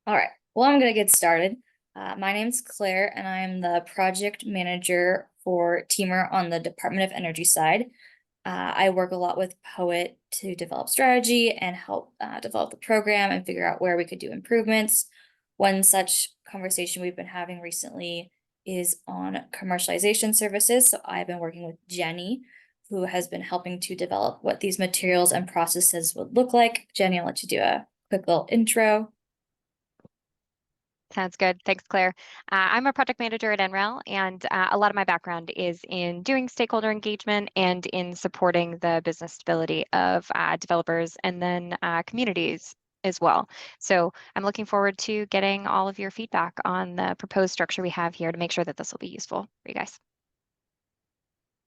All right, well, I'm going to get started. My name's Claire, and I'm the project manager for TEAMER on the Department of Energy side. I work a lot with POET to develop strategy and help develop the program and figure out where we could do improvements. One such conversation we've been having recently is on commercialization services. So I've been working with Jenny, who has been helping to develop what these materials and processes would look like. Jenny, I'll let you do a quick little intro. Sounds good. Thanks, Claire. I'm a project manager at NREL, and a lot of my background is in doing stakeholder engagement and in supporting the business stability of developers and then communities as well. So I'm looking forward to getting all of your feedback on the proposed structure we have here to make sure that this will be useful for you guys.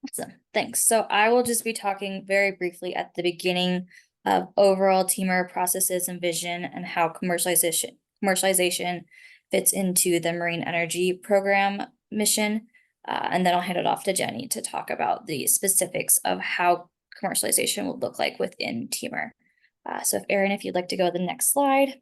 Awesome, thanks. So I will just be talking very briefly at the beginning of overall TEAMER processes and vision and how commercialization fits into the marine energy program mission. And then I'll hand it off to Jenny to talk about the specifics of how commercialization would look like within TEAMER. So if Erin, if you'd like to go to the next slide.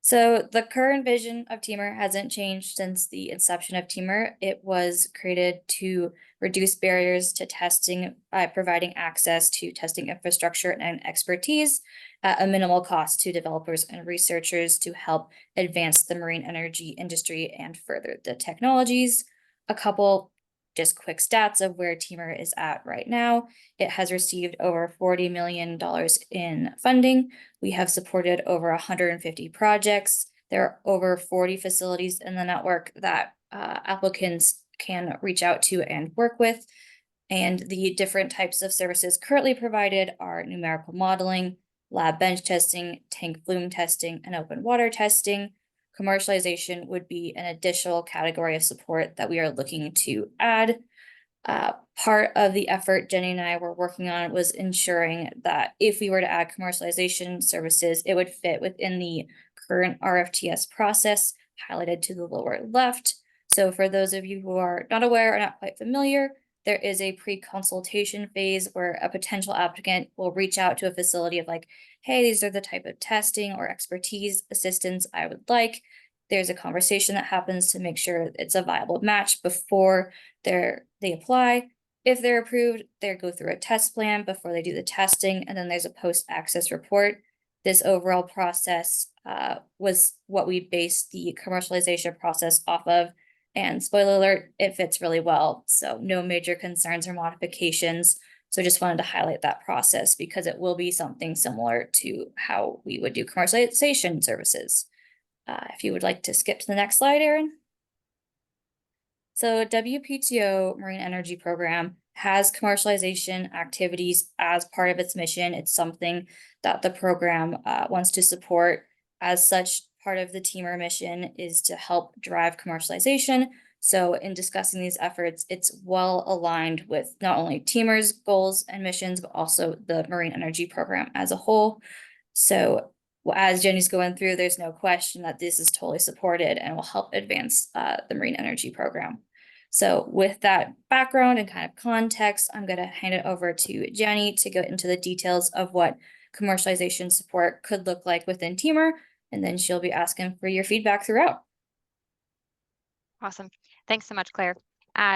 So the current vision of TEAMER hasn't changed since the inception of TEAMER. It was created to reduce barriers to testing by providing access to testing infrastructure and expertise at a minimal cost to developers and researchers to help advance the marine energy industry and further the technologies. A couple just quick stats of where TEAMER is at right now. It has received over $40 million in funding. We have supported over 150 projects. There are over 40 facilities in the network that applicants can reach out to and work with. And the different types of services currently provided are numerical modeling, lab bench testing, tank flume testing, and open water testing. Commercialization would be an additional category of support that we are looking to add. Part of the effort Jenny and I were working on was ensuring that if we were to add commercialization services, it would fit within the current RFTS process highlighted to the lower left. So for those of you who are not aware or not quite familiar, there is a pre-consultation phase where a potential applicant will reach out to a facility of like, hey, these are the type of testing or expertise assistance I would like. There's a conversation that happens to make sure it's a viable match before they apply. If they're approved, they go through a test plan before they do the testing, and then there's a post-access report. This overall process was what we based the commercialization process off of. And spoiler alert, it fits really well. So no major concerns or modifications. So just wanted to highlight that process because it will be something similar to how we would do commercialization services. If you would like to skip to the next slide, Erin. So WPTO Marine Energy Program has commercialization activities as part of its mission. It's something that the program wants to support. As such, part of the TEAMER mission is to help drive commercialization. So in discussing these efforts, it's well aligned with not only TEAMER's goals and missions, but also the Marine Energy Program as a whole. So as Jenny's going through, there's no question that this is totally supported and will help advance the Marine Energy Program. So with that background and kind of context, I'm going to hand it over to Jenny to go into the details of what commercialization support could look like within TEAMER, and then she'll be asking for your feedback throughout. Awesome. Thanks so much, Claire.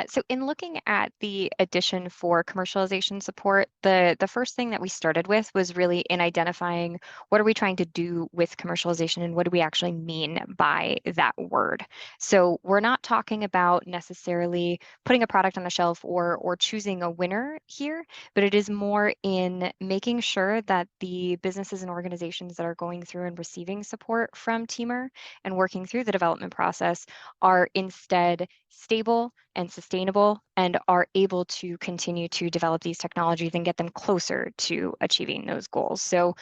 So in looking at the addition for commercialization support, the first thing that we started with was really in identifying what are we trying to do with commercialization and what do we actually mean by that word. So we're not talking about necessarily putting a product on a shelf or choosing a winner here, but it is more in making sure that the businesses and organizations that are going through and receiving support from TEAMER and working through the development process are instead stable and sustainable and are able to continue to develop these technologies and get them closer to achieving those goals. So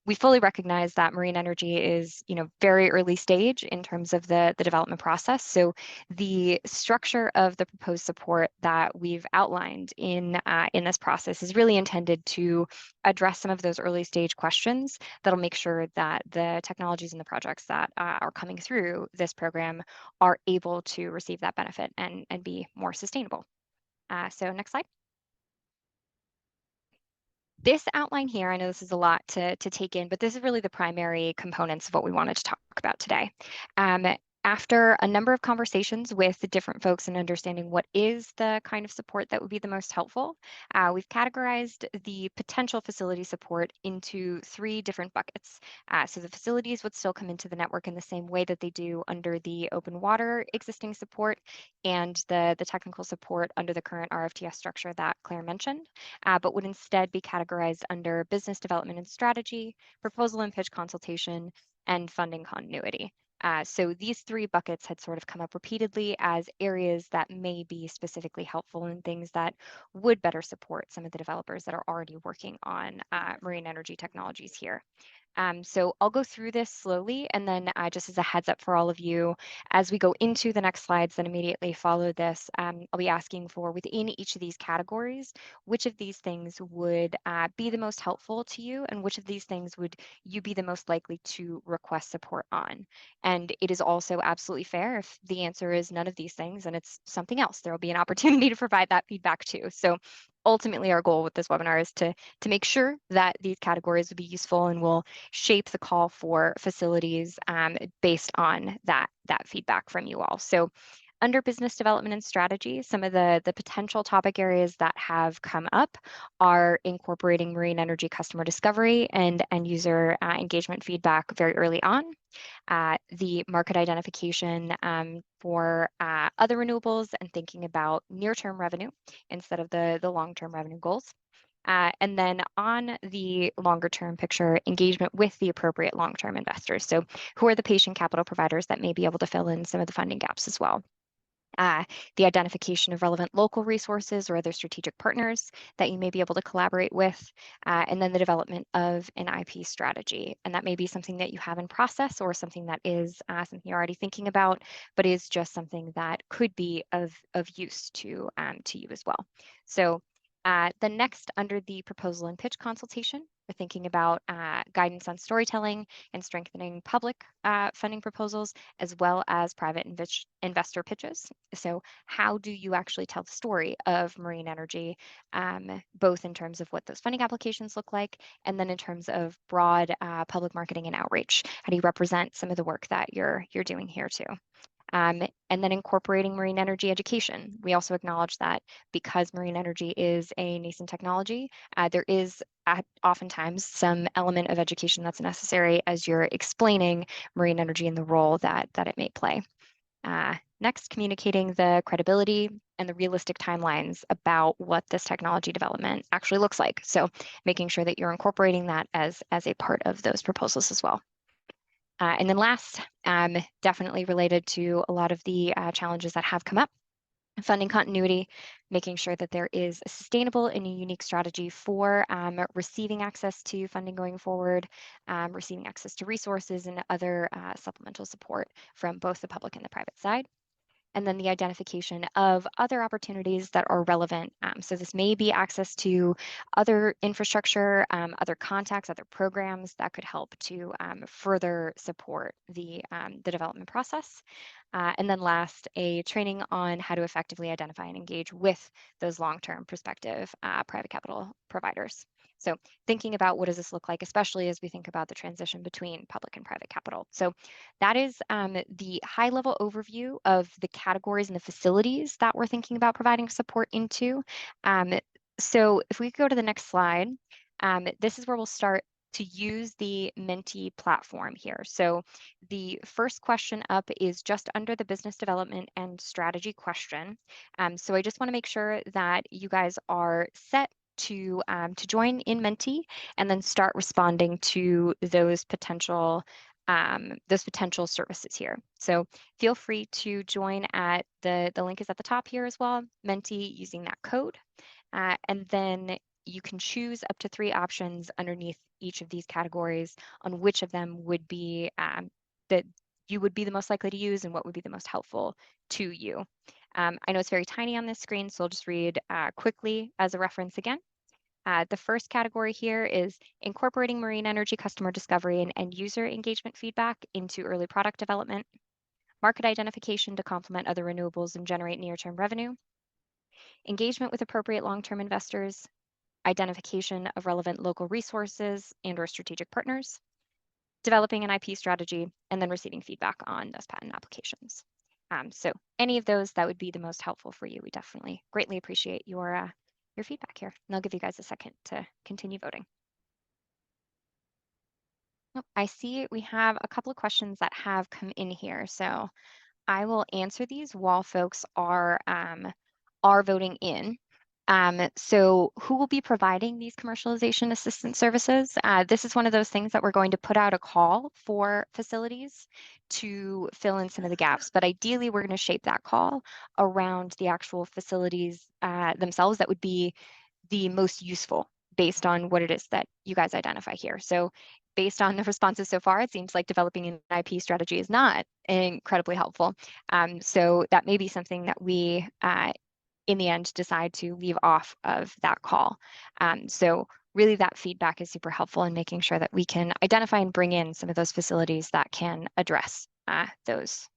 we fully recognize that marine energy is, very early stage in terms of the development process. So the structure of the proposed support that we've outlined in this process is really intended to address some of those early stage questions that'll make sure that the technologies and the projects that are coming through this program are able to receive that benefit and be more sustainable. So next slide. this outline here, I know this is a lot to take in, but this is really the primary components of what we wanted to talk about today. Um, After a number of conversations with the different folks and understanding what is the kind of support that would be the most helpful, we've categorized the potential facility support into 3 different buckets. So the facilities would still come into the network in the same way that they do under the open water existing support and the technical support under the current RFTS structure that Claire mentioned, but would instead be categorized under business development and strategy, proposal and pitch consultation, and funding continuity. So these 3 buckets had sort of come up repeatedly as areas that may be specifically helpful and things that would better support some of the developers that are already working on marine energy technologies here. So I'll go through this slowly, and then just as a heads up for all of you, as we go into the next slides that immediately follow this, I'll be asking for within each of these categories, which of these things would be the most helpful to you, and which of these things would you be the most likely to request support on. And it is also absolutely fair if the answer is none of these things and it's something else. There will be an opportunity to provide that feedback too. So ultimately, our goal with this webinar is to make sure that these categories will be useful and will shape the call for facilities based on that feedback from you all. So under business development and strategy, some of the potential topic areas that have come up are incorporating marine energy customer discovery and end user engagement feedback very early on, the market identification for other renewables and thinking about near-term revenue instead of the long-term revenue goals. And then on the longer term picture, engagement with the appropriate long-term investors. So who are the patient capital providers that may be able to fill in some of the funding gaps as well? The identification of relevant local resources or other strategic partners that you may be able to collaborate with, and then the development of an IP strategy. And that may be something that you have in process or something that is something you're already thinking about, but is just something that could be of use to you as well. So the next under the proposal and pitch consultation, we're thinking about guidance on storytelling and strengthening public funding proposals, as well as private investor pitches. So how do you actually tell the story of marine energy, both in terms of what those funding applications look like, and then in terms of broad public marketing and outreach? How do you represent some of the work that you're doing here too? And then incorporating marine energy education. We also acknowledge that because marine energy is a nascent technology, there is oftentimes some element of education that's necessary as you're explaining marine energy and the role that it may play. Next, communicating the credibility and the realistic timelines about what this technology development actually looks like. So making sure that you're incorporating that as a part of those proposals as well. And then last, definitely related to a lot of the challenges that have come up, funding continuity, making sure that there is a sustainable and a unique strategy for receiving access to funding going forward, receiving access to resources and other supplemental support from both the public and the private side. And then the identification of other opportunities that are relevant. So this may be access to other infrastructure, other contacts, other programs that could help to further support the development process. And then last, a training on how to effectively identify and engage with those long-term prospective private capital providers. So thinking about what does this look like, especially as we think about the transition between public and private capital. So that is the high-level overview of the categories and the facilities that we're thinking about providing support into. So if we go to the next slide, this is where we'll start to use the Menti platform here. So the first question up is just under the business development and strategy question. So I just want to make sure that you guys are set to join in Menti and then start responding to those potential services here. So feel free to join at the link is at the top here as well, Menti using that code. And then you can choose up to 3 options underneath each of these categories on which of them would be that you would be the most likely to use and what would be the most helpful to you. I know it's very tiny on this screen, so I'll just read quickly as a reference again. The first category here is incorporating marine energy customer discovery and end user engagement feedback into early product development, market identification to complement other renewables and generate near-term revenue, engagement with appropriate long-term investors, identification of relevant local resources and or strategic partners, developing an IP strategy, and then receiving feedback on those patent applications. So any of those that would be the most helpful for you, we definitely greatly appreciate your feedback here. And I'll give you guys a second to continue voting. Oh, I see we have a couple of questions that have come in here. So I will answer these while folks are voting in. So who will be providing these commercialization assistance services? This is one of those things that we're going to put out a call for facilities to fill in some of the gaps, but ideally we're going to shape that call around the actual facilities themselves that would be the most useful based on what it is that you guys identify here. So based on the responses so far, it seems like developing an IP strategy is not incredibly helpful. So that may be something that we, in the end, decide to leave off of that call. So really that feedback is super helpful in making sure that we can identify and bring in some of those facilities that can address those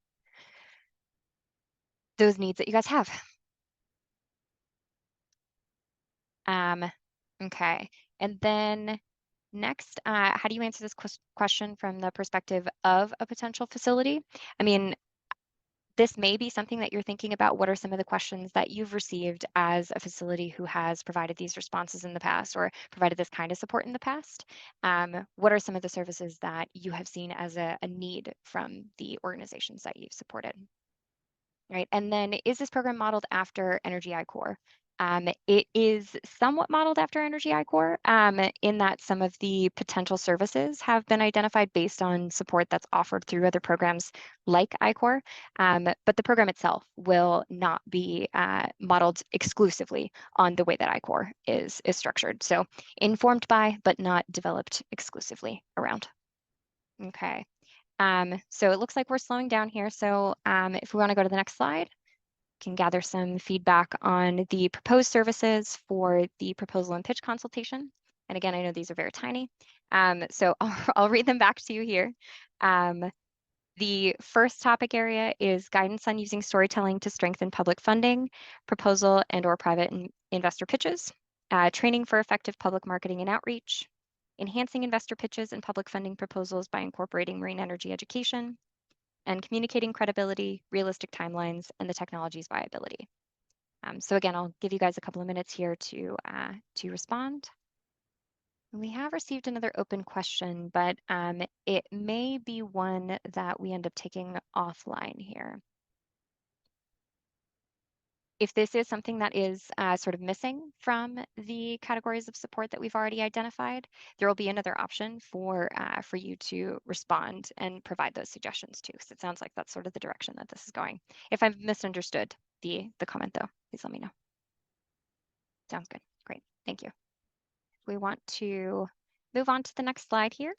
needs that you guys have. Okay, and then next, how do you answer this question from the perspective of a potential facility? I mean, this may be something that you're thinking about. What are some of the questions that you've received as a facility who has provided these responses in the past or provided this kind of support in the past? What are some of the services that you have seen as a need from the organizations that you've supported? Right, and then is this program modeled after Energy I-Core? It is somewhat modeled after Energy I-Core in that some of the potential services have been identified based on support that's offered through other programs like I-Core, but the program itself will not be modeled exclusively on the way that I-Core is structured. So informed by, but not developed exclusively around. Okay. So it looks like we're slowing down here. So if we want to go to the next slide, can gather some feedback on the proposed services for the proposal and pitch consultation. And again, I know these are very tiny. So I'll read them back to you here. The first topic area is guidance on using storytelling to strengthen public funding, proposal and or private investor pitches, training for effective public marketing and outreach, enhancing investor pitches and public funding proposals by incorporating marine energy education, and communicating credibility, realistic timelines, and the technology's viability. So again, I'll give you guys a couple of minutes here to respond. We have received another open question, but it may be one that we end up taking offline here. If this is something that is sort of missing from the categories of support that we've already identified, there will be another option for you to respond and provide those suggestions too. So it sounds like that's sort of the direction that this is going. If I've misunderstood the comment though, please let me know. Sounds good. Great. Thank you. We want to move on to the next slide here.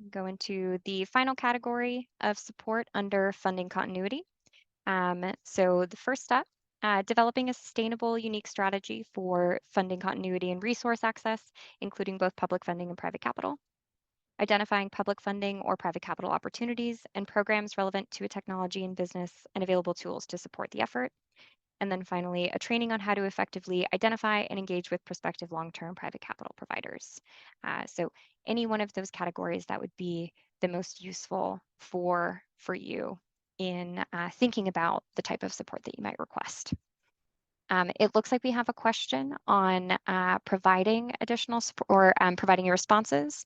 Go into the final category of support under funding continuity. So the first step, developing a sustainable, unique strategy for funding continuity and resource access, including both public funding and private capital. Identifying public funding or private capital opportunities and programs relevant to a technology and business and available tools to support the effort. And then finally, a training on how to effectively identify and engage with prospective long-term private capital providers. So any one of those categories that would be the most useful for you in thinking about the type of support that you might request. It looks like we have a question on providing additional support or providing your responses.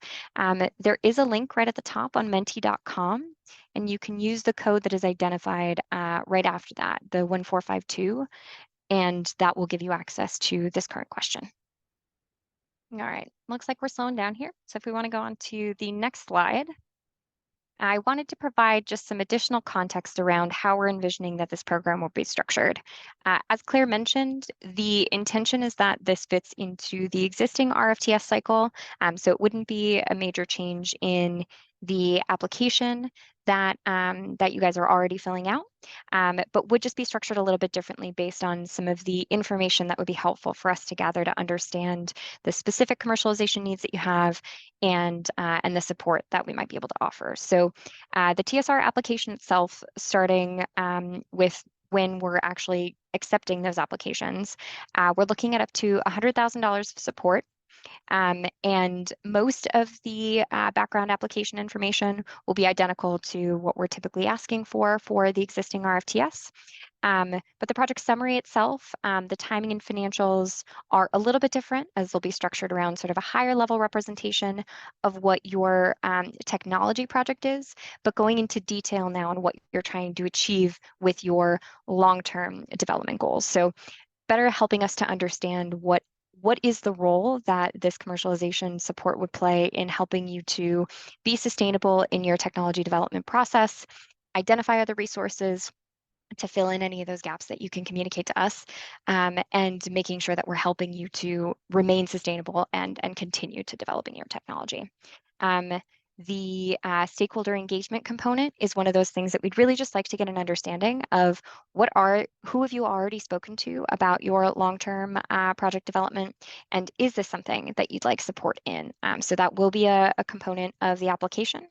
There is a link right at the top on menti.com, and you can use the code that is identified right after that, the 1452, and that will give you access to this current question. All right, looks like we're slowing down here. So if we want to go on to the next slide. I wanted to provide just some additional context around how we're envisioning that this program will be structured. As Claire mentioned, the intention is that this fits into the existing RFTS cycle, so it wouldn't be a major change in the application that you guys are already filling out, but would just be structured a little bit differently based on some of the information that would be helpful for us to gather to understand the specific commercialization needs that you have and the support that we might be able to offer. So the TSR application itself, starting with when we're actually accepting those applications. We're looking at up to $100,000 of support. And most of the background application information will be identical to what we're typically asking for the existing RFTS. But the project summary itself, the timing and financials are a little bit different, as they'll be structured around sort of a higher level representation of what your technology project is, but going into detail now on what you're trying to achieve with your long-term development goals. So better helping us to understand what is the role that this commercialization support would play in helping you to be sustainable in your technology development process, identify other resources to fill in any of those gaps that you can communicate to us, and making sure that we're helping you to remain sustainable and continue to developing your technology. The stakeholder engagement component is one of those things that we'd really just like to get an understanding of who have you already spoken to about your long-term project development, and is this something that you'd like support in? So that will be a component of the application.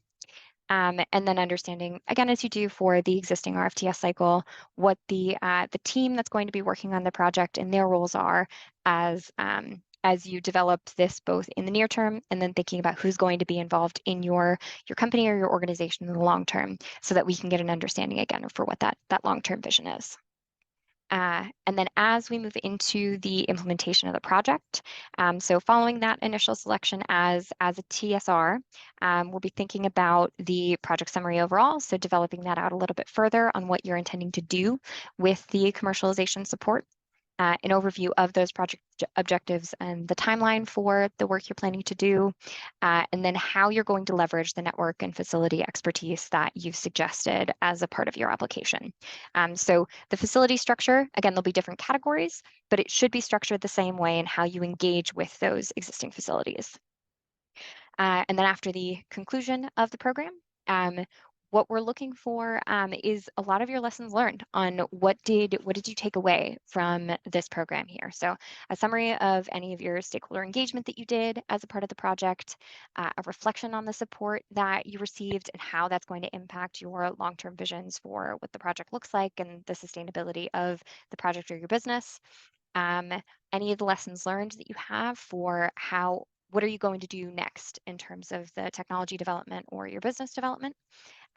And then understanding, again, as you do for the existing RFTS cycle, what the team that's going to be working on the project and their roles are as you develop this both in the near term, and then thinking about who's going to be involved in your company or your organization in the long term, so that we can get an understanding again for what that long-term vision is. And then as we move into the implementation of the project, so following that initial selection as a TSR, we'll be thinking about the project summary overall, so developing that out a little bit further on what you're intending to do with the commercialization support. An overview of those project objectives and the timeline for the work you're planning to do, and then how you're going to leverage the network and facility expertise that you've suggested as a part of your application. So the facility structure, again, there'll be different categories, but it should be structured the same way in how you engage with those existing facilities. And then after the conclusion of the program, what we're looking for is a lot of your lessons learned on what did you take away from this program here. So a summary of any of your stakeholder engagement that you did as a part of the project, a reflection on the support that you received and how that's going to impact your long-term visions for what the project looks like and the sustainability of the project or your business. Any of the lessons learned that you have for what are you going to do next in terms of the technology development or your business development.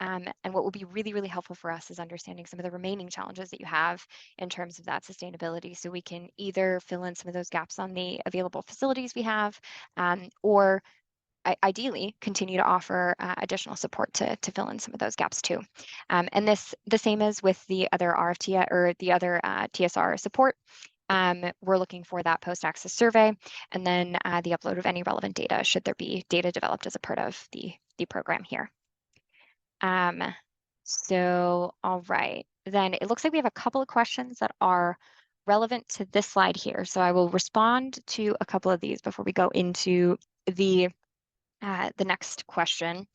And what will be really, really helpful for us is understanding some of the remaining challenges that you have in terms of that sustainability. So we can either fill in some of those gaps on the available facilities we have, or ideally continue to offer additional support to fill in some of those gaps too. And the same as with the other RFT or the other TSR support. We're looking for that post-access survey, and then the upload of any relevant data should there be data developed as a part of the program here. So, all right, then it looks like we have a couple of questions that are relevant to this slide here. So I will respond to a couple of these before we go into the next question.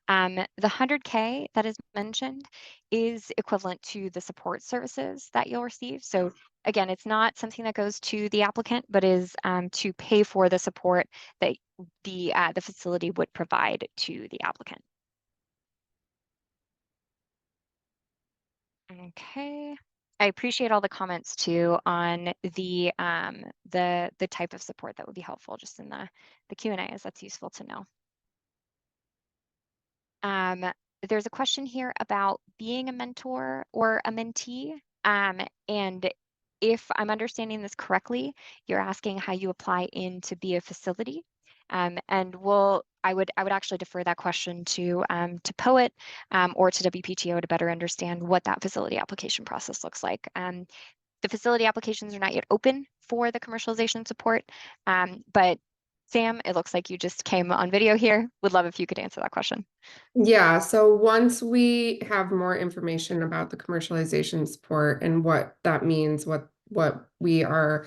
The 100K that is mentioned is equivalent to the support services that you'll receive. So again, it's not something that goes to the applicant, but is to pay for the support that the facility would provide to the applicant. Okay. I appreciate all the comments too on the type of support that would be helpful just in the Q&A, as that's useful to know. There's a question here about being a mentor or a mentee. And if I'm understanding this correctly, you're asking how you apply in to be a facility. And I would actually defer that question to Poet or to WPTO to better understand what that facility application process looks like. The facility applications are not yet open for the commercialization support, but Sam, it looks like you just came on video here. Would love if you could answer that question. Yeah, so once we have more information about the commercialization support and what that means, what we are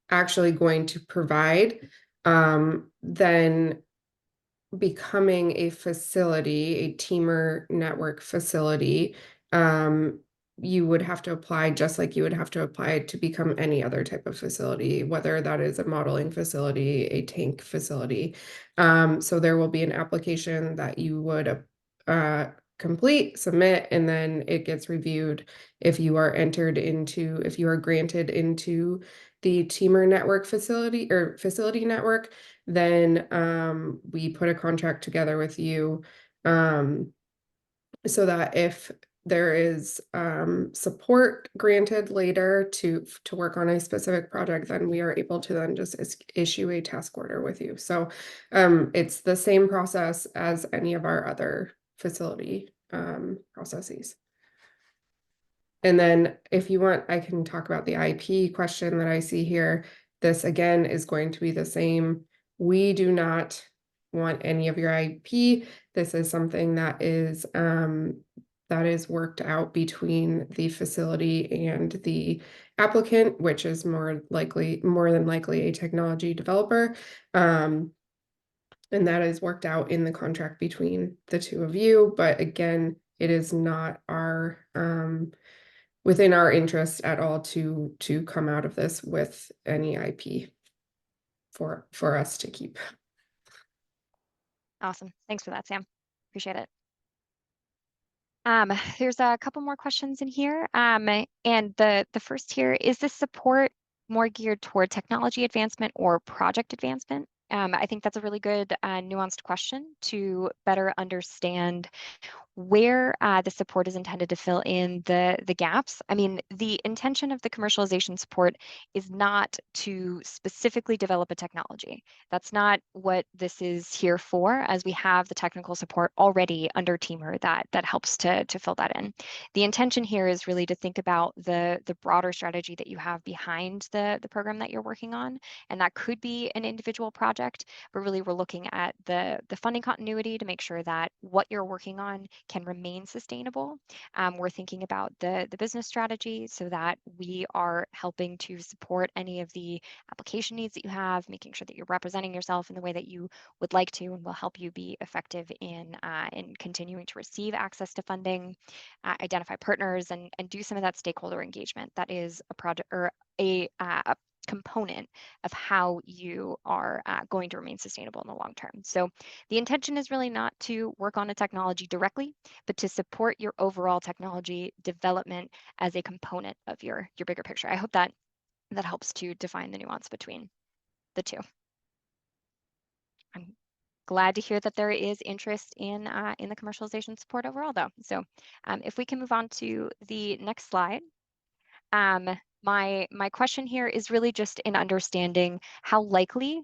actually going to provide, then becoming a facility, a TEAMER network facility, you would have to apply just like you would have to apply to become any other type of facility, whether that is a modeling facility, a tank facility. So there will be an application that you would complete, submit, and then it gets reviewed. If you are granted into the TEAMER network facility network, then we put a contract together with you so that if there is support granted later to work on a specific project, then we are able to then just issue a task order with you. So it's the same process as any of our other facility processes. And then if you want, I can talk about the IP question that I see here. This again is going to be the same. We do not want any of your IP. This is something that is worked out between the facility and the applicant, which is more than likely a technology developer. And that is worked out in the contract between the two of you. But again, it is not within our interest at all to come out of this with any IP for us to keep. Awesome. Thanks for that, Sam. Appreciate it. There's a couple more questions in here. And the first here, is this support more geared toward technology advancement or project advancement? I think that's a really good nuanced question to better understand where the support is intended to fill in the gaps. I mean, the intention of the commercialization support is not to specifically develop a technology. That's not what this is here for, as we have the technical support already under TEAMER that helps to fill that in. The intention here is really to think about the broader strategy that you have behind the program that you're working on, and that could be an individual project, but really we're looking at the funding continuity to make sure that what you're working on can remain sustainable. We're thinking about the business strategy so that we are helping to support any of the application needs that you have, making sure that you're representing yourself in the way that you would like to, and will help you be effective in continuing to receive access to funding, identify partners, and do some of that stakeholder engagement. That is a project or a component of how you are going to remain sustainable in the long term. So the intention is really not to work on a technology directly, but to support your overall technology development as a component of your bigger picture. I hope that helps to define the nuance between the two. I'm glad to hear that there is interest in the commercialization support overall, though. So if we can move on to the next slide. My question here is really just in understanding how likely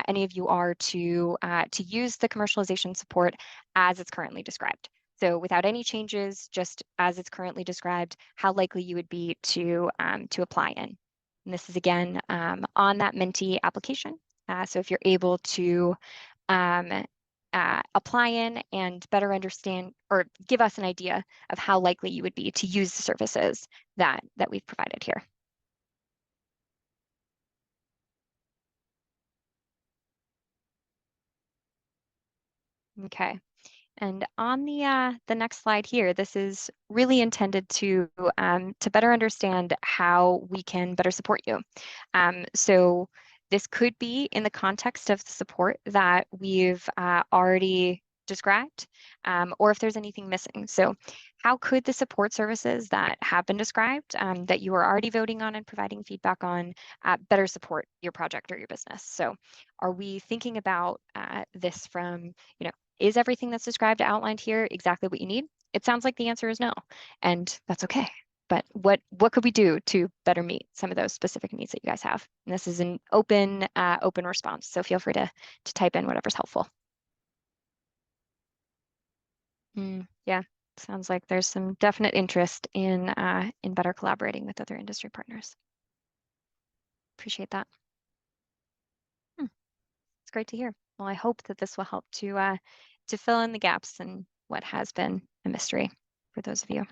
any of you are to use the commercialization support as it's currently described. So without any changes, just as it's currently described, how likely you would be to apply in. And this is again on that Menti application. So if you're able to apply in and better understand or give us an idea of how likely you would be to use the services that we've provided here. Okay. And on the next slide here, this is really intended to better understand how we can better support you. So this could be in the context of the support that we've already described, or if there's anything missing. So how could the support services that have been described, that you are already voting on and providing feedback on, better support your project or your business? So are we thinking about this from, is everything that's described outlined here exactly what you need? It sounds like the answer is no, and that's okay. But what could we do to better meet some of those specific needs that you guys have? And this is an open response, so feel free to type in whatever's helpful. Yeah, sounds like there's some definite interest in better collaborating with other industry partners. Appreciate that. It's great to hear. Well, I hope that this will help to fill in the gaps in what has been a mystery for those of you.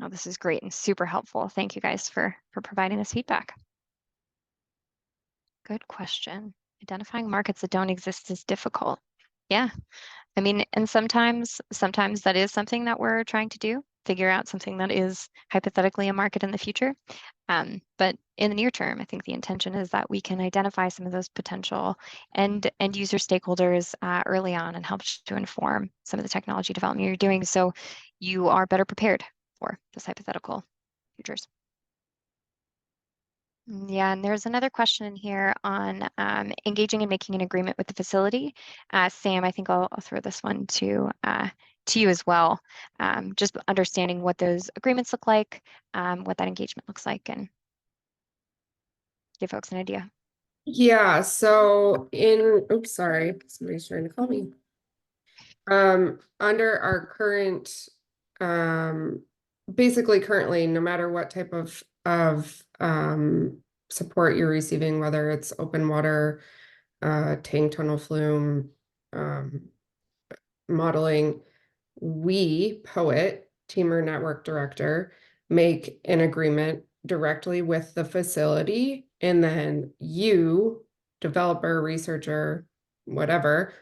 Oh, this is great and super helpful. Thank you guys for providing this feedback. Good question. Identifying markets that don't exist is difficult. Yeah, I mean, and sometimes that is something that we're trying to do. figure out something that is hypothetically a market in the future. But in the near term, I think the intention is that we can identify some of those potential end user stakeholders early on and help to inform some of the technology development you're doing, so you are better prepared for those hypothetical futures. Yeah, and there's another question in here on engaging and making an agreement with the facility. Sam, I think I'll throw this one to you as well. Just understanding what those agreements look like, what that engagement looks like, and give folks an idea. Yeah, so oops, sorry, somebody's trying to call me. Under our current, basically currently, no matter what type of support you're receiving, whether it's open water, tank tunnel flume, modeling, we, Poet, TEAMER Network Director, make an agreement directly with the facility, and then you, developer, researcher, whatever,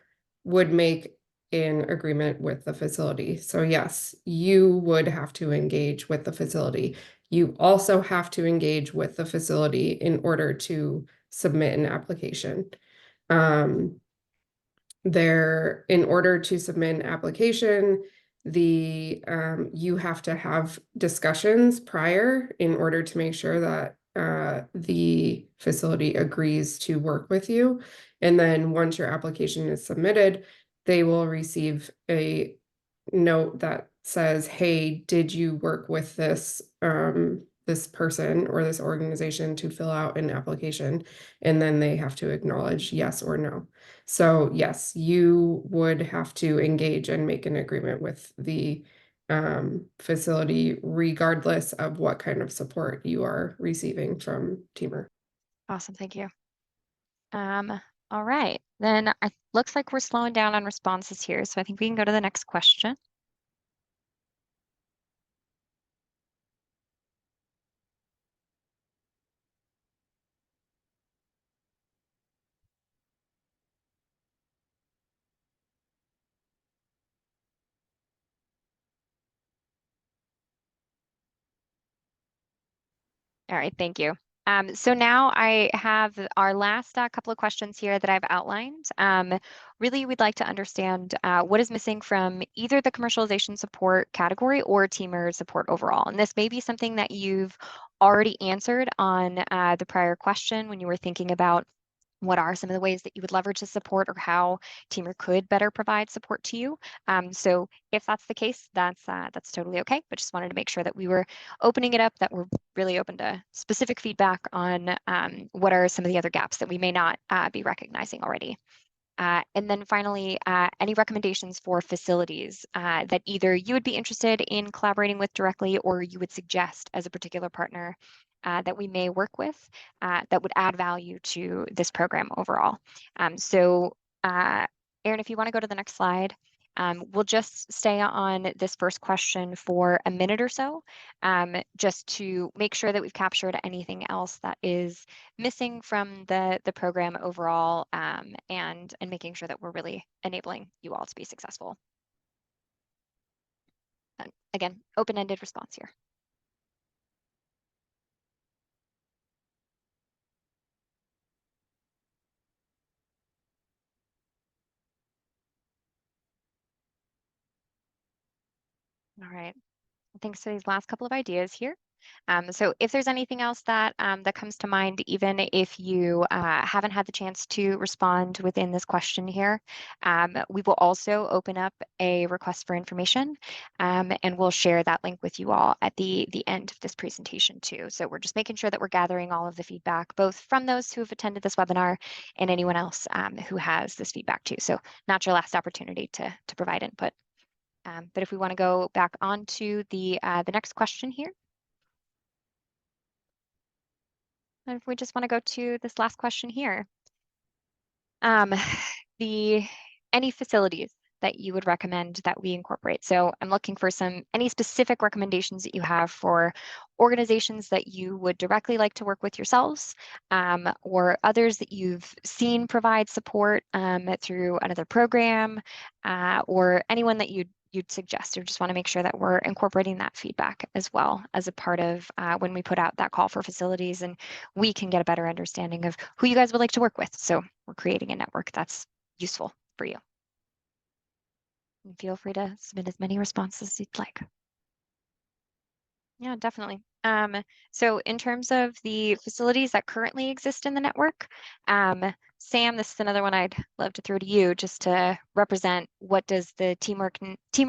would make an agreement with the facility. So yes, you would have to engage with the facility. You also have to engage with the facility in order to submit an application. In order to submit an application, you have to have discussions prior in order to make sure that the facility agrees to work with you. And then once your application is submitted, they will receive a note that says, hey, did you work with this this person or this organization to fill out an application? And then they have to acknowledge yes or no. So yes, you would have to engage and make an agreement with the facility regardless of what kind of support you are receiving from TEAMER. Awesome, thank you. All right, then it looks like we're slowing down on responses here, so I think we can go to the next question. All right, thank you. So now I have our last couple of questions here that I've outlined. Really, we'd like to understand what is missing from either the commercialization support category or TEAMER support overall. And this may be something that you've already answered on the prior question when you were thinking about what are some of the ways that you would leverage the support or how TEAMER could better provide support to you. So if that's the case, that's totally okay. But just wanted to make sure that we were opening it up, that we're really open to specific feedback on what are some of the other gaps that we may not be recognizing already. And then finally, any recommendations for facilities that either you would be interested in collaborating with directly or you would suggest as a particular partner that we may work with that would add value to this program overall. So Erin, if you want to go to the next slide, we'll just stay on this first question for a minute or so, just to make sure that we've captured anything else that is missing from the program overall, and making sure that we're really enabling you all to be successful. And again, open-ended response here. All right. Thanks for these last couple of ideas here. So if there's anything else that that comes to mind, even if you haven't had the chance to respond within this question here, we will also open up a request for information, and we'll share that link with you all at the end of this presentation too. So we're just making sure that we're gathering all of the feedback, both from those who have attended this webinar and anyone else who has this feedback too. So not your last opportunity to provide input. But if we want to go back on to the next question here. And if we just want to go to this last question here. Any facilities that you would recommend that we incorporate. So I'm looking for any specific recommendations that you have for organizations that you would directly like to work with yourselves, or others that you've seen provide support through another program, or anyone that you'd you'd suggest. I just want to make sure that we're incorporating that feedback as well as a part of when we put out that call for facilities, and we can get a better understanding of who you guys would like to work with. So we're creating a network that's useful for you. And feel free to submit as many responses as you'd like. Yeah, definitely. So in terms of the facilities that currently exist in the network, Sam, this is another one I'd love to throw to you just to represent what does the TEAMER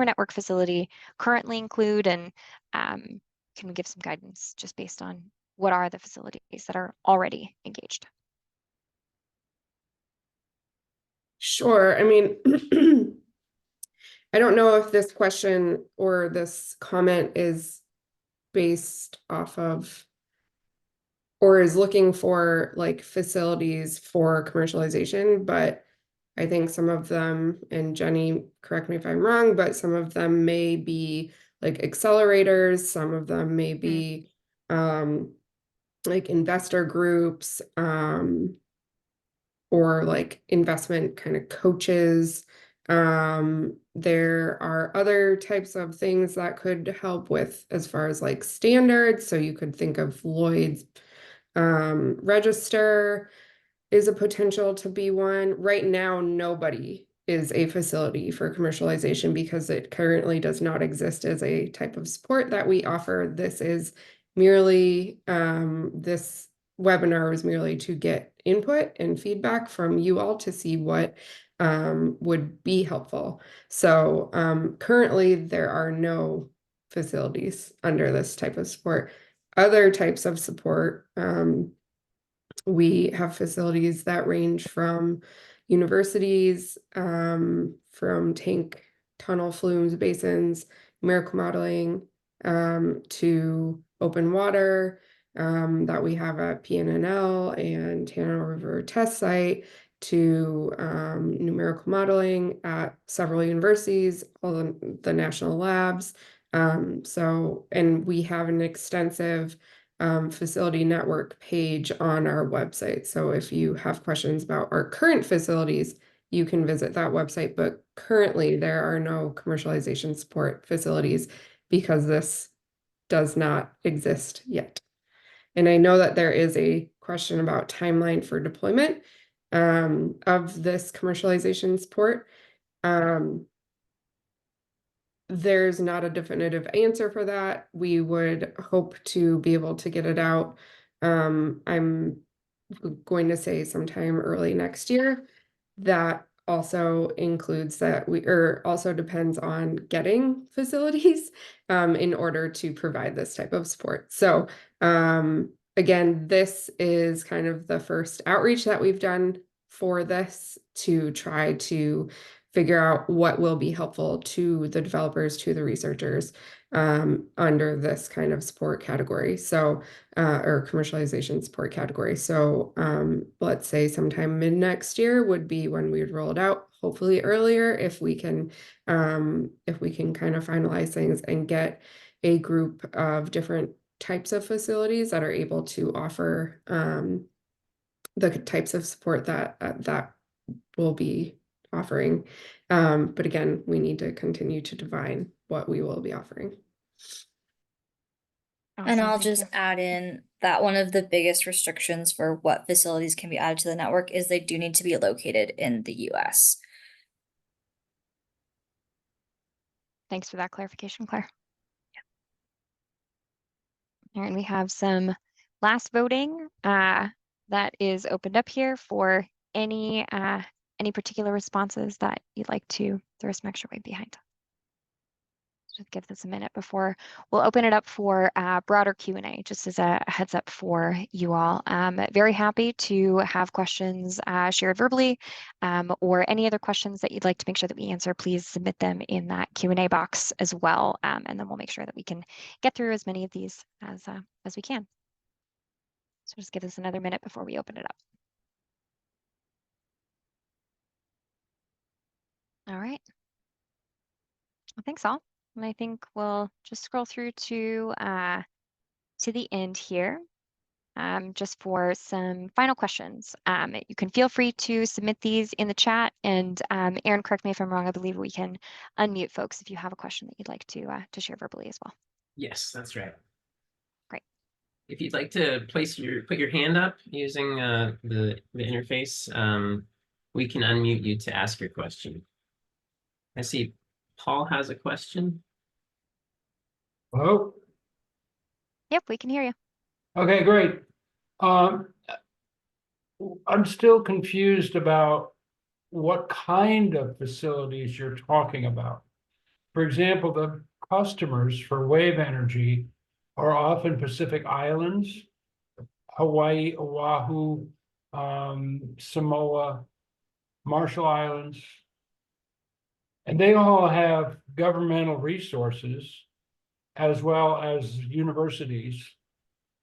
network facility currently include, and can we give some guidance just based on what are the facilities that are already engaged? Sure. I mean, I don't know if this question or this comment is based off of or is looking for like facilities for commercialization, but I think some of them, and Jenny, correct me if I'm wrong, but some of them may be like accelerators, some of them may be like investor groups, or like investment kind of coaches. There are other types of things that could help with as far as like standards. So you could think of Lloyd's register is a potential to be one. Right now, nobody is a facility for commercialization because it currently does not exist as a type of support that we offer. This is merely, this webinar was merely to get input and feedback from you all to see what would be helpful. So currently there are no facilities under this type of support. Other types of support, we have facilities that range from universities, from tank tunnel flumes, basins, numerical modeling, to open water, that we have at PNNL and Tanner River Test Site, to numerical modeling at several universities, all the national labs. And we have an extensive facility network page on our website. So if you have questions about our current facilities, you can visit that website. But currently, there are no commercialization support facilities because this does not exist yet. And I know that there is a question about timeline for deployment of this commercialization support. There's not a definitive answer for that. We would hope to be able to get it out. I'm going to say sometime early next year. That also includes that or also depends on getting facilities in order to provide this type of support. So again, this is kind of the first outreach that we've done for this to try to figure out what will be helpful to the developers, to the researchers under this kind of support category. So, or commercialization support category. So let's say sometime mid next year would be when we would roll it out, hopefully earlier if we can kind of finalize things and get a group of different types of facilities that are able to offer the types of support that that will be offering. But again, we need to continue to define what we will be offering. And Awesome, I'll thank just you. add in that one of the biggest restrictions for what facilities can be added to the network is they do need to be located in the US. Thanks for that clarification, Claire. All right, and we have some last voting that is opened up here for any particular responses that you'd like to throw some extra weight behind. Just give this a minute before we'll open it up for broader Q&A, just as a heads up for you all. Very happy to have questions shared verbally or any other questions that you'd like to make sure that we answer. Please submit them in that Q&A box as well, and then we'll make sure that we can get through as many of these as we can. So just give us another minute before we open it up. All right. Well, thanks all. And I think we'll just scroll through to the end here. just for some final questions. You can feel free to submit these in the chat, and Aaron, correct me if I'm wrong, I believe we can unmute folks if you have a question that you'd like to share verbally as well. Yes, that's right. Great. If you'd like to put your hand up using the interface, we can unmute you to ask your question. I see Paul has a question. Hello? Yep, we can hear you. Okay, great. I'm still confused about what kind of facilities you're talking about. For example, the customers for wave energy are often Pacific Islands, Hawaii, Oahu, Samoa, Marshall Islands. And they all have governmental resources as well as universities,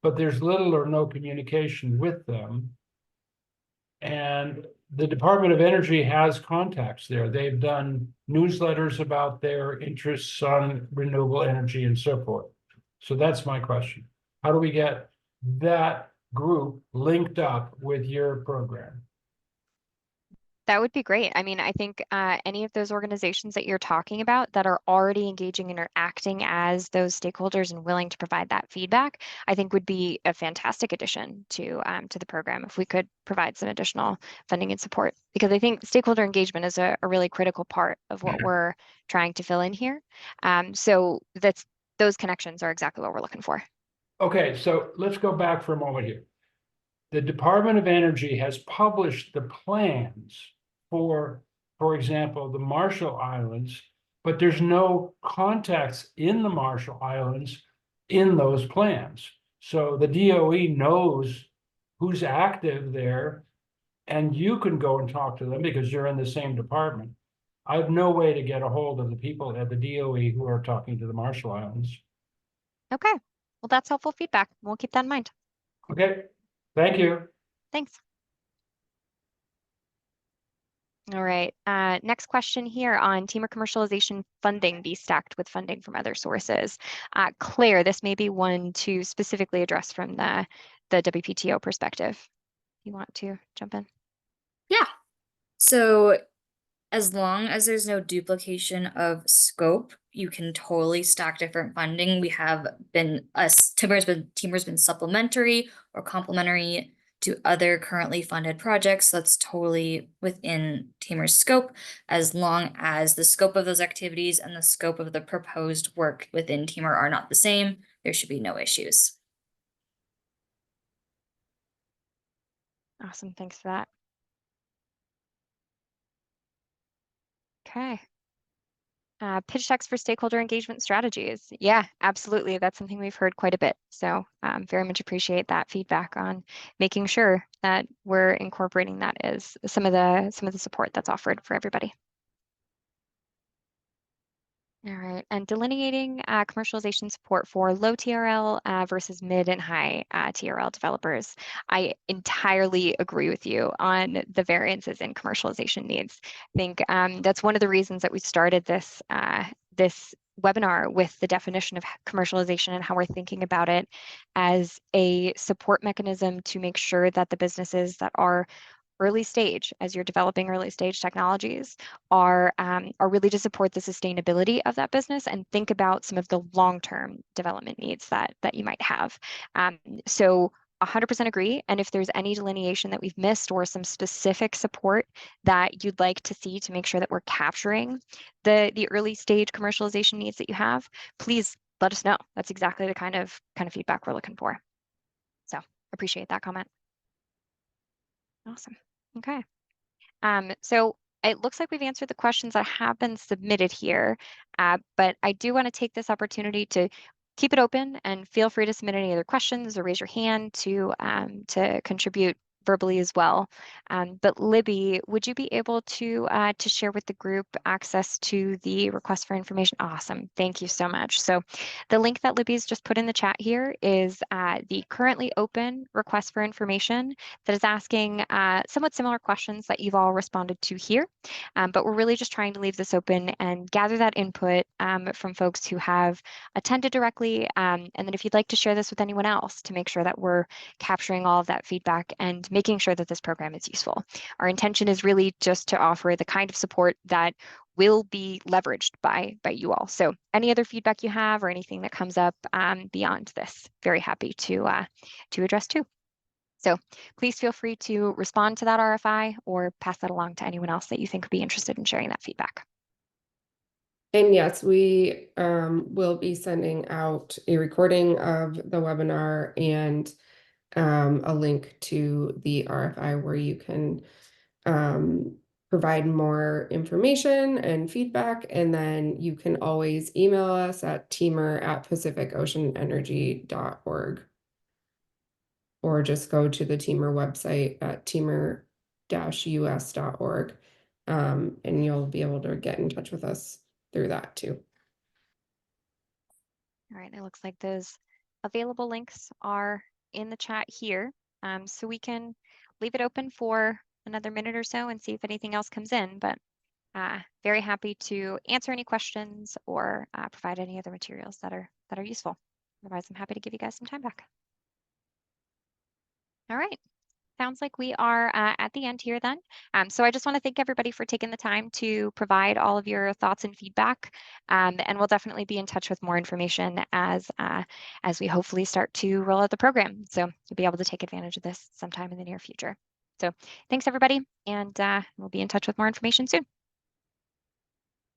but there's little or no communication with them. And the Department of Energy has contacts there. They've done newsletters about their interests on renewable energy and so forth. So that's my question. How do we get that group linked up with your program? That would be great. I mean, I think any of those organizations that you're talking about that are already engaging and are acting as those stakeholders and willing to provide that feedback, I think would be a fantastic addition to the program if we could provide some additional funding and support. Because I think stakeholder engagement is a really critical part of what we're trying to fill in here. So those connections are exactly what we're looking for. Okay, so let's go back for a moment here. The Department of Energy has published the plans for example, the Marshall Islands, but there's no contacts in the Marshall Islands in those plans. So the DOE knows who's active there, and you can go and talk to them because you're in the same department. I have no way to get a hold of the people at the DOE who are talking to the Marshall Islands. Okay, well, that's helpful feedback. We'll keep that in mind. Okay, thank you. Thanks. All right, next question here on TEAMER commercialization funding be stacked with funding from other sources. Claire, this may be one to specifically address from the WPTO perspective. You want to jump in? Yeah. So as long as there's no duplication of scope, you can totally stack different funding. We have been TEAMER's been supplementary or complementary to other currently funded projects. That's totally within TEAMER's scope, as long as the scope of those activities and the scope of the proposed work within TEAMER are not the same. There should be no issues. Awesome, thanks for that. Okay. Pitch decks for stakeholder engagement strategies. Yeah, absolutely. That's something we've heard quite a bit. So very much appreciate that feedback on making sure that we're incorporating that as some of the support that's offered for everybody. All right, and delineating commercialization support for low TRL versus mid and high TRL developers. I entirely agree with you on the variances in commercialization needs. I think that's one of the reasons that we started this this webinar with the definition of commercialization and how we're thinking about it as a support mechanism to make sure that the businesses that are early stage, as you're developing early stage technologies, are really to support the sustainability of that business and think about some of the long-term development needs that you might have. So 100% agree. And if there's any delineation that we've missed or some specific support that you'd like to see to make sure that we're capturing the early stage commercialization needs that you have, please let us know. That's exactly the kind of feedback we're looking for. So appreciate that comment. Awesome. Okay. So it looks like we've answered the questions that have been submitted here, but I do want to take this opportunity to keep it open and feel free to submit any other questions or raise your hand to contribute verbally as well. But Libby, would you be able to share with the group access to the request for information? Awesome. Thank you so much. So the link that Libby's just put in the chat here is the currently open request for information that is asking somewhat similar questions that you've all responded to here. But we're really just trying to leave this open and gather that input from folks who have attended directly. And then if you'd like to share this with anyone else to make sure that we're capturing all of that feedback and making sure that this program is useful. Our intention is really just to offer the kind of support that will be leveraged by you all. So any other feedback you have or anything that comes up beyond this, very happy to address too. So please feel free to respond to that RFI or pass that along to anyone else that you think would be interested in sharing that feedback. And yes, we will be sending out a recording of the webinar and a link to the RFI where you can provide more information and feedback. And then you can always email us at teamer@pacificoceanenergy.org. Or just go to the TEAMER website at teamer-us.org. And you'll be able to get in touch with us through that too. All right, it looks like those available links are in the chat here. So we can leave it open for another minute or so and see if anything else comes in, but very happy to answer any questions or provide any other materials that are useful. Otherwise, I'm happy to give you guys some time back. All right. Sounds like we are at the end here then. So I just want to thank everybody for taking the time to provide all of your thoughts and feedback. And we'll definitely be in touch with more information as we hopefully start to roll out the program. So you'll be able to take advantage of this sometime in the near future. So thanks everybody, and we'll be in touch with more information soon.